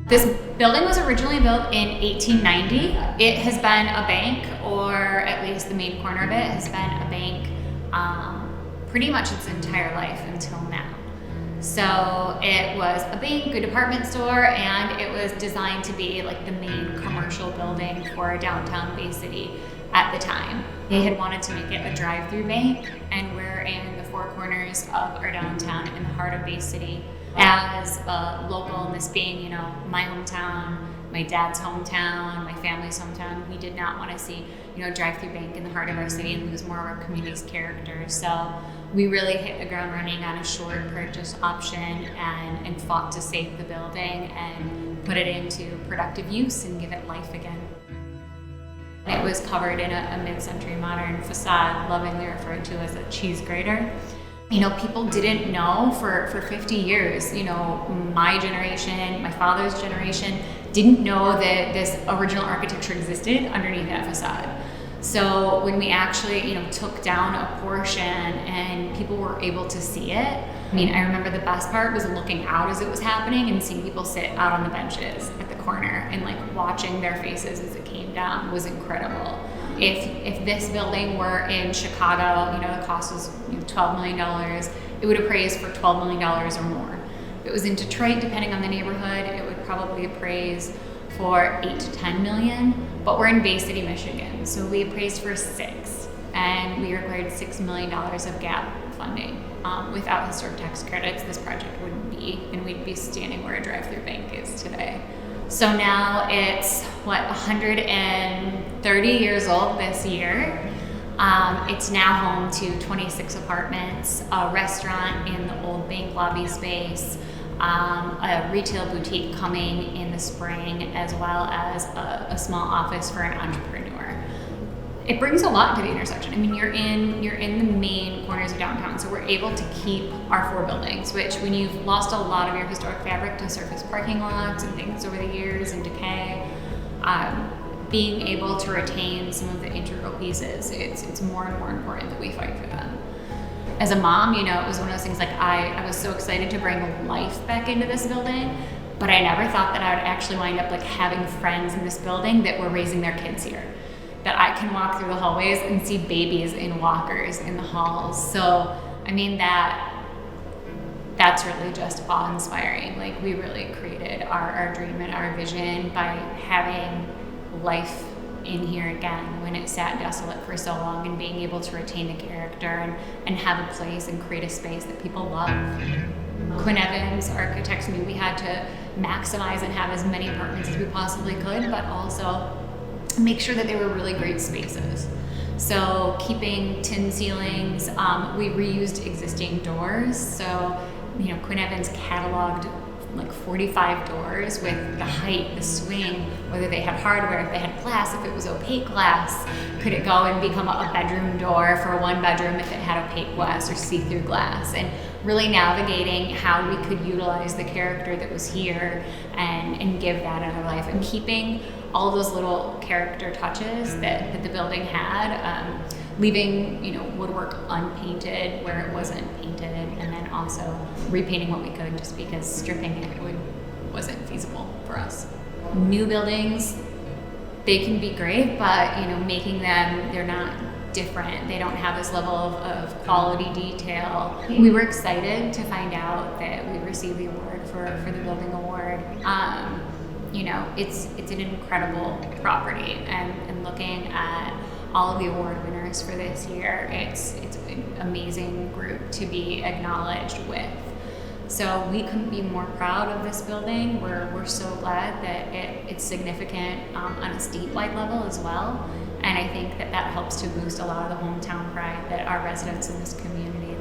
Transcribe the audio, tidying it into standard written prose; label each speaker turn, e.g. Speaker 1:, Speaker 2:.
Speaker 1: This building was originally built in 1890. It has been a bank, or at least the main corner of it has been a bank pretty much its entire life until now. So it was a bank, a department store, and it was designed to be like the main commercial building for downtown Bay City at the time. They had wanted to make it a drive-through bank, and we're in the four corners of our downtown in the heart of Bay City. As a local, and this being, you know, my hometown, my dad's hometown, my family's hometown, we did not want to see, you know, a drive-through bank in the heart of our city and lose more of our community's character. So we really hit the ground running on a short purchase option and fought to save the building and put it into productive use and give it life again. It was covered in a mid-century modern facade, lovingly referred to as a cheese grater. You know, people didn't know for 50 years, you know, my generation, my father's generation, didn't know that this original architecture existed underneath that facade. So when we actually, you know, took down a portion and people were able to see it, I mean, I remember the best part was looking out as it was happening and seeing people sit out on the benches at the corner and like watching their faces as it came down was incredible. If this building were in Chicago, you know, the cost was $12 million, it would appraise for $12 million or more. If it was in Detroit, depending on the neighborhood, it would probably appraise for 8 to 10 million, but we're in Bay City, Michigan, so we appraised for 6, and we required $6 million of gap funding. Without historic tax credits, this project wouldn't be, and we'd be standing where a drive-through bank is today. So now it's, 130 years old this year. It's now home to 26 apartments, a restaurant in the old bank lobby space, a retail boutique coming in the spring, as well as a small office for an entrepreneur. It brings a lot to the intersection. I mean, you're in the main corners of downtown, so we're able to keep our 4 buildings, which when you've lost a lot of your historic fabric to surface parking lots and things over the years and decay, being able to retain some of the integral pieces, it's more and more important that we fight for them. As a mom, you know, it was one of those things like I was so excited to bring life back into this building, but I never thought that I would actually wind up like having friends in this building that were raising their kids here. That I can walk through the hallways and see babies in walkers in the halls. So, I mean, that's really just awe-inspiring. Like, we really created our dream and our vision by having life in here again when it sat desolate for so long, and being able to retain the character and have a place and create a space that people love. Quinn Evans, architects, knew we had to maximize and have as many apartments as we possibly could, but also make sure that they were really great spaces. So keeping tin ceilings, we reused existing doors. So, you know, Quinn Evans cataloged like 45 doors with the height, the swing, whether they had hardware, if they had glass, if it was opaque glass, could it go and become a bedroom door for a 1-bedroom if it had opaque glass or see-through glass, and really navigating how we could utilize the character that was here and give that another life, and keeping all those little character touches that the building had, leaving, you know, woodwork unpainted where it wasn't painted, and then also repainting what we could, just because stripping it wasn't feasible for us. New buildings, they can be great, but, you know, making them, they're not different. They don't have this level of quality detail. We were excited to find out that we received the award for the Building Award. You know, it's an incredible property, and looking at all of the award winners for this year, it's an amazing group to be acknowledged with. So we couldn't be more proud of this building. We're so glad that it's significant on a statewide level as well, and I think that helps to boost a lot of the hometown pride that our residents in this community